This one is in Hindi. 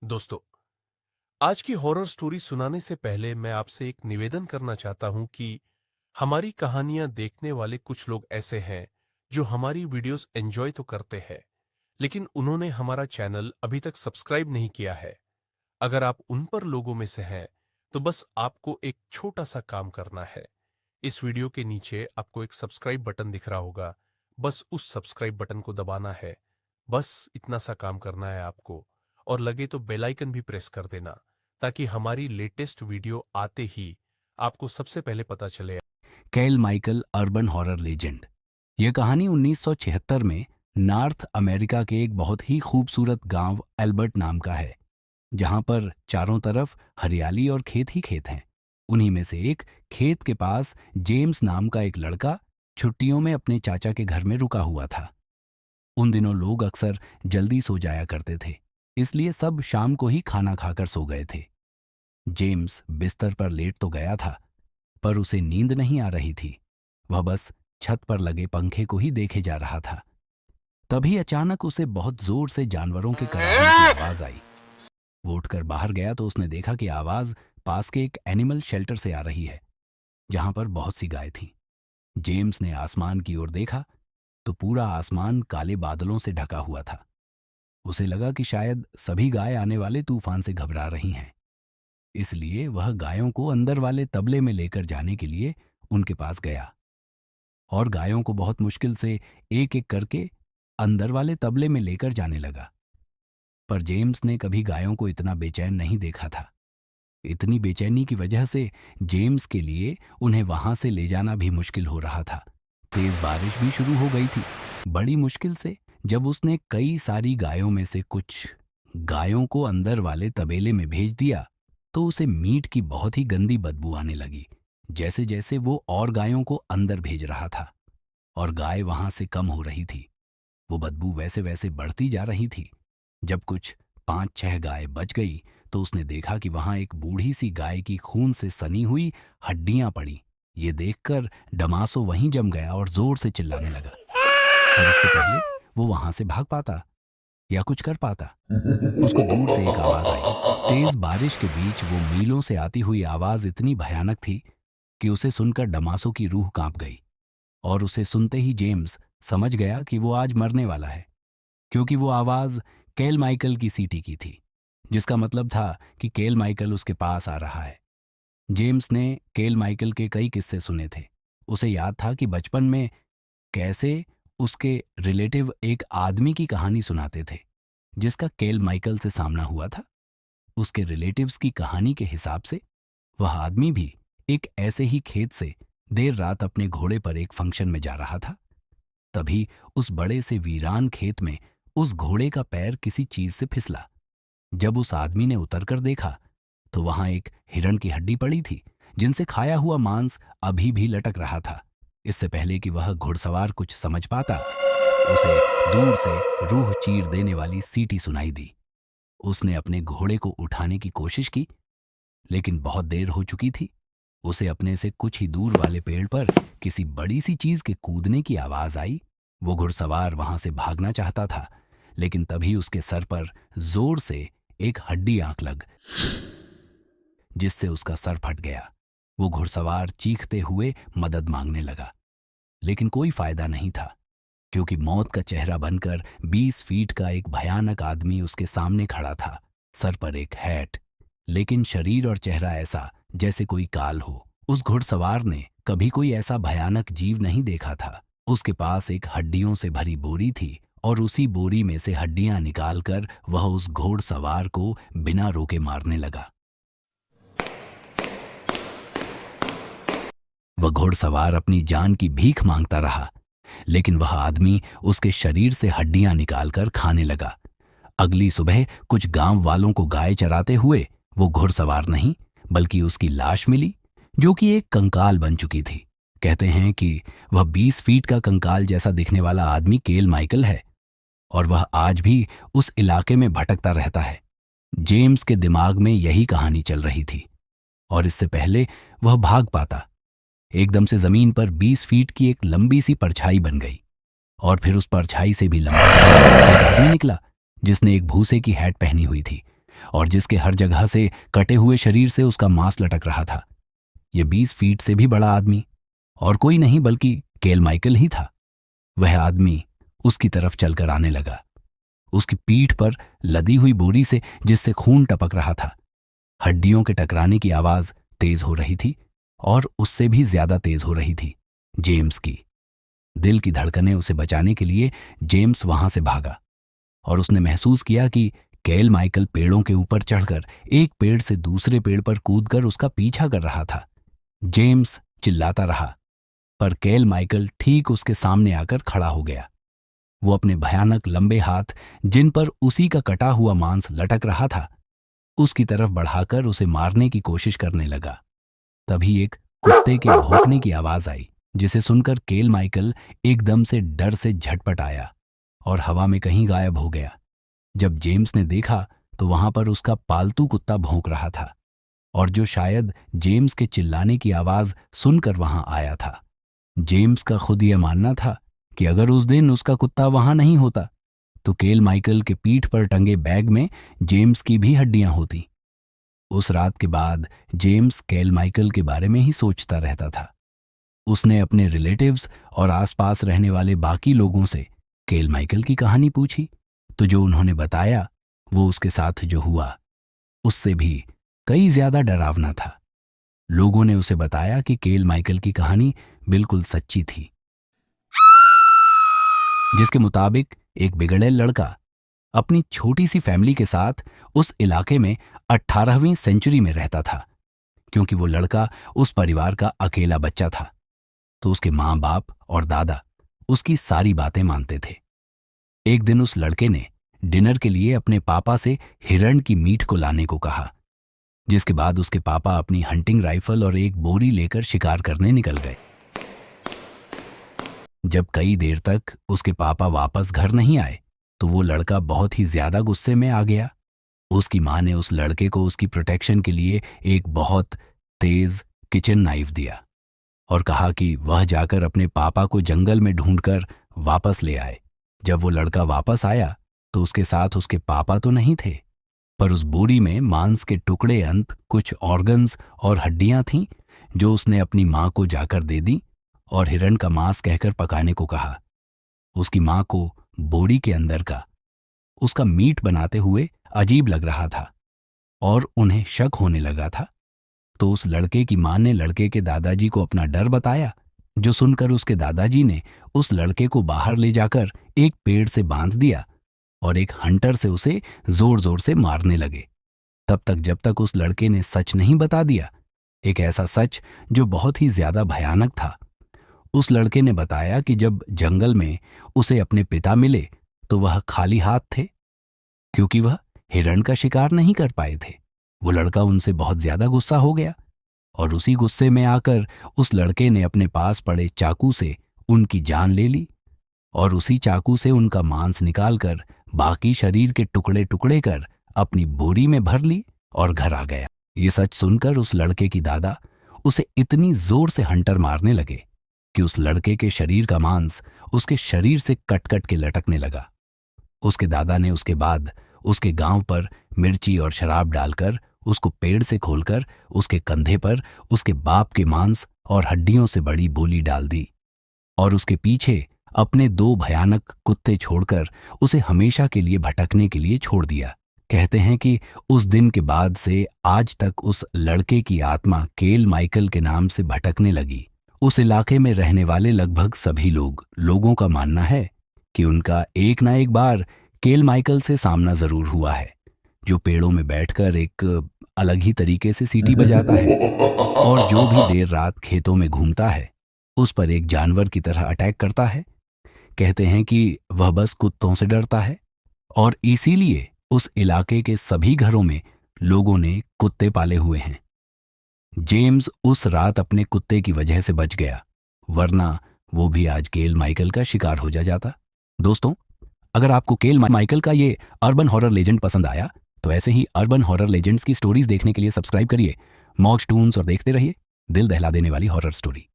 दोस्तों, आज की हॉरर स्टोरी सुनाने से पहले मैं आपसे एक निवेदन करना चाहता हूं कि हमारी कहानियां देखने वाले कुछ लोग ऐसे हैं जो हमारी वीडियोस एंजॉय तो करते हैं, लेकिन उन्होंने हमारा चैनल अभी तक सब्सक्राइब नहीं किया है। अगर आप उन पर लोगों में से हैं, तो बस आपको एक छोटा सा काम करना है। इस वीडियो के नीचे आपको एक सब्सक्राइब बटन दिख रहा होगा। बस उस सब्सक्राइब बटन को दबाना है। बस इतना सा काम करना है आपको। और लगे तो बेल आइकन भी प्रेस कर देना, ताकि हमारी लेटेस्ट वीडियो आते ही आपको सबसे पहले पता चले। कैल माइकल अर्बन हॉरर लेजेंड। यह कहानी 1976 में नॉर्थ अमेरिका के एक बहुत ही खूबसूरत गांव एल्बर्ट नाम का है, जहां पर चारों तरफ हरियाली और खेत ही खेत हैं। उन्हीं में से एक खेत के पास जेम्स नाम का एक लड़का छुट्टियों में अपने चाचा के घर में रुका हुआ था। उन दिनों लोग अक्सर जल्दी सो जाया करते थे, इसलिए सब शाम को ही खाना खाकर सो गए थे। जेम्स बिस्तर पर लेट तो गया था, पर उसे नींद नहीं आ रही थी। वह बस छत पर लगे पंखे को ही देखे जा रहा था। तभी अचानक उसे बहुत जोर से जानवरों के कराहने की आवाज आई। वो उठकर बाहर गया तो उसने देखा कि आवाज पास के एक एनिमल शेल्टर से आ रही है, जहां पर बहुत सी गाय थीं। जेम्स ने आसमान की ओर देखा तो पूरा आसमान काले बादलों से ढका हुआ था। उसे लगा कि शायद सभी गाय आने वाले तूफान से घबरा रही हैं। इसलिए वह गायों को अंदर वाले तबले में लेकर जाने के लिए उनके पास गया और गायों को बहुत मुश्किल से एक एक करके अंदर वाले तबले में लेकर जाने लगा। पर जेम्स ने कभी गायों को इतना बेचैन नहीं देखा था। इतनी बेचैनी की वजह से जेम्स के लिए उन्हें वहां से ले जाना भी मुश्किल हो रहा था। तेज बारिश भी शुरू हो गई थी। बड़ी मुश्किल से जब उसने कई सारी गायों में से कुछ गायों को अंदर वाले तबेले में भेज दिया, तो उसे मीट की बहुत ही गंदी बदबू आने लगी। जैसे जैसे वो और गायों को अंदर भेज रहा था और गाय वहां से कम हो रही थी, वो बदबू वैसे वैसे बढ़ती जा रही थी। जब कुछ 5-6 गाय बच गई तो उसने देखा कि वहां एक बूढ़ी सी गाय की खून से सनी हुई हड्डियां पड़ी। ये देखकर डमासो वहीं जम गया और जोर से चिल्लाने लगा। पर इससे पहले वो वहां से भाग पाता या कुछ कर पाता, उसको दूर से एक आवाज आई। तेज बारिश के बीच वो मीलों से आती हुई आवाज इतनी भयानक थी कि उसे सुनकर डमासो की रूह कांप गई। और उसे सुनते ही जेम्स समझ गया कि वो आज मरने वाला है, क्योंकि वो आवाज केल माइकल की सीटी की थी, जिसका मतलब था कि केल माइकल उसके पास आ रहा है। जेम्स ने केल माइकल के कई किस्से सुने थे। उसे याद था कि बचपन में कैसे उसके रिलेटिव एक आदमी की कहानी सुनाते थे जिसका केल माइकल से सामना हुआ था। उसके रिलेटिव्स की कहानी के हिसाब से वह आदमी भी एक ऐसे ही खेत से देर रात अपने घोड़े पर एक फंक्शन में जा रहा था। तभी उस बड़े से वीरान खेत में उस घोड़े का पैर किसी चीज से फिसला। जब उस आदमी ने उतरकर देखा तो वहां एक हिरण की हड्डी पड़ी थी, जिनसे खाया हुआ मांस अभी भी लटक रहा था। इससे पहले कि वह घुड़सवार कुछ समझ पाता, उसे दूर से रूह चीर देने वाली सीटी सुनाई दी। उसने अपने घोड़े को उठाने की कोशिश की, लेकिन बहुत देर हो चुकी थी। उसे अपने से कुछ ही दूर वाले पेड़ पर किसी बड़ी सी चीज के कूदने की आवाज आई। वो घुड़सवार वहां से भागना चाहता था, लेकिन तभी उसके सर पर जोर से एक हड्डी आंख लग, जिससे उसका सर फट गया। वो घुड़सवार चीखते हुए मदद मांगने लगा, लेकिन कोई फायदा नहीं था, क्योंकि मौत का चेहरा बनकर 20 फीट का एक भयानक आदमी उसके सामने खड़ा था। सर पर एक हैट, लेकिन शरीर और चेहरा ऐसा जैसे कोई काल हो। उस घुड़सवार ने कभी कोई ऐसा भयानक जीव नहीं देखा था। उसके पास एक हड्डियों से भरी बोरी थी और उसी बोरी में से हड्डियां निकालकर वह उस घोड़सवार को बिना रोके मारने लगा। वह घोड़सवार अपनी जान की भीख मांगता रहा, लेकिन वह आदमी उसके शरीर से हड्डियां निकालकर खाने लगा। अगली सुबह कुछ गांव वालों को गाय चराते हुए वो घुड़सवार नहीं बल्कि उसकी लाश मिली, जो कि एक कंकाल बन चुकी थी। कहते हैं कि वह 20 फीट का कंकाल जैसा दिखने वाला आदमी केल माइकल है और वह आज भी उस इलाके में भटकता रहता है। जेम्स के दिमाग में यही कहानी चल रही थी और इससे पहले वह भाग पाता, एकदम से जमीन पर 20 फीट की एक लंबी सी परछाई बन गई और फिर उस परछाई से भी लंबा एक आदमी निकला, जिसने एक भूसे की हैट पहनी हुई थी। और जिसके हर जगह से कटे हुए शरीर से उसका मांस लटक रहा था। ये 20 फीट से भी बड़ा आदमी और कोई नहीं बल्कि केल माइकल ही था। वह आदमी उसकी तरफ चलकर आने लगा, उसकी पीठ पर लदी हुई बोरी से जिससे खून टपक रहा था। हड्डियों के टकराने की आवाज तेज हो रही थी और उससे भी ज्यादा तेज हो रही थी जेम्स की। दिल की धड़कनें उसे बचाने के लिए जेम्स वहां से भागा और उसने महसूस किया कि केल माइकल पेड़ों के ऊपर चढ़कर एक पेड़ से दूसरे पेड़ पर कूदकर उसका पीछा कर रहा था। जेम्स चिल्लाता रहा, पर केल माइकल ठीक उसके सामने आकर खड़ा हो गया। वो अपने भयानक लंबे हाथ, जिन पर उसी का कटा हुआ मांस लटक रहा था, उसकी तरफ बढ़ाकर उसे मारने की कोशिश करने लगा। तभी एक कुत्ते के भौंकने की आवाज आई, जिसे सुनकर केल माइकल एकदम से डर से झटपट आया और हवा में कहीं गायब हो गया। जब जेम्स ने देखा तो वहां पर उसका पालतू कुत्ता भौंक रहा था, और जो शायद जेम्स के चिल्लाने की आवाज सुनकर वहां आया था। जेम्स का खुद यह मानना था कि अगर उस दिन उसका कुत्ता वहां नहीं होता तो केल माइकल के पीठ पर टंगे बैग में जेम्स की भी हड्डियां होती। उस रात के बाद जेम्स केल माइकल के बारे में ही सोचता रहता था। उसने अपने रिलेटिव्स और आसपास रहने वाले बाकी लोगों से केल माइकल की कहानी पूछी, तो जो उन्होंने बताया वो उसके साथ जो हुआ उससे भी कई ज्यादा डरावना था। लोगों ने उसे बताया कि केल माइकल की कहानी बिल्कुल सच्ची थी, जिसके मुताबिक एक बिगड़ैल लड़का अपनी छोटी सी फैमिली के साथ उस इलाके में 18वीं सेंचुरी में रहता था। क्योंकि वो लड़का उस परिवार का अकेला बच्चा था, तो उसके माँ बाप और दादा उसकी सारी बातें मानते थे। एक दिन उस लड़के ने डिनर के लिए अपने पापा से हिरण की मीट को लाने को कहा, जिसके बाद उसके पापा अपनी हंटिंग राइफल और एक बोरी लेकर शिकार करने निकल गए। जब कई देर तक उसके पापा वापस घर नहीं आए तो वो लड़का बहुत ही ज्यादा गुस्से में आ गया। उसकी माँ ने उस लड़के को उसकी प्रोटेक्शन के लिए एक बहुत तेज किचन नाइफ दिया और कहा कि वह जाकर अपने पापा को जंगल में ढूंढकर वापस ले आए। जब वो लड़का वापस आया तो उसके साथ उसके पापा तो नहीं थे, पर उस बोरी में मांस के टुकड़े अंत कुछ ऑर्गन्स और हड्डियां थीं, जो उसने अपनी माँ को जाकर दे दी और हिरण का मांस कहकर पकाने को कहा। उसकी माँ को बोरी के अंदर का उसका मीट बनाते हुए अजीब लग रहा था और उन्हें शक होने लगा था। तो उस लड़के की माँ ने लड़के के दादाजी को अपना डर बताया, जो सुनकर उसके दादाजी ने उस लड़के को बाहर ले जाकर एक पेड़ से बांध दिया और एक हंटर से उसे जोर जोर से मारने लगे, तब तक जब तक उस लड़के ने सच नहीं बता दिया, एक ऐसा सच जो बहुत ही ज्यादा भयानक था। उस लड़के ने बताया कि जब जंगल में उसे अपने पिता मिले तो वह खाली हाथ थे, क्योंकि वह हिरण का शिकार नहीं कर पाए थे। वो लड़का उनसे बहुत ज्यादा गुस्सा हो गया और उसी गुस्से में आकर उस लड़के ने अपने पास पड़े चाकू से उनकी जान ले ली और उसी चाकू से उनका मांस निकालकर बाकी शरीर के टुकड़े टुकड़े कर अपनी बोरी में भर ली और घर आ गया। ये सच सुनकर उस लड़के की दादा उसे इतनी जोर से हंटर मारने लगे कि उस लड़के के शरीर का मांस उसके शरीर से कट कट के लटकने लगा। उसके दादा ने उसके बाद उसके गांव पर मिर्ची और शराब डालकर उसको पेड़ से खोलकर उसके कंधे पर उसके बाप के मांस और हड्डियों से बड़ी बोली डाल दी और उसके पीछे अपने 2 भयानक कुत्ते छोड़कर उसे हमेशा के लिए भटकने के लिए छोड़ दिया। कहते हैं कि उस दिन के बाद से आज तक उस लड़के की आत्मा केल माइकल के नाम से भटकने लगी। उस इलाके में रहने वाले लगभग सभी लोगों का मानना है कि उनका एक ना एक बार केल माइकल से सामना जरूर हुआ है, जो पेड़ों में बैठकर एक अलग ही तरीके से सीटी बजाता है और जो भी देर रात खेतों में घूमता है उस पर एक जानवर की तरह अटैक करता है। कहते हैं कि वह बस कुत्तों से डरता है और इसीलिए उस इलाके के सभी घरों में लोगों ने कुत्ते पाले हुए हैं। जेम्स उस रात अपने कुत्ते की वजह से बच गया, वरना वो भी आज केल माइकल का शिकार हो जाता। दोस्तों, अगर आपको केल माइकल का ये अर्बन हॉरर लेजेंड पसंद आया तो ऐसे ही अर्बन हॉरर लेजेंड्स की स्टोरीज देखने के लिए सब्सक्राइब करिए मॉक्स टून्स और देखते रहिए दिल दहला देने वाली हॉरर स्टोरी।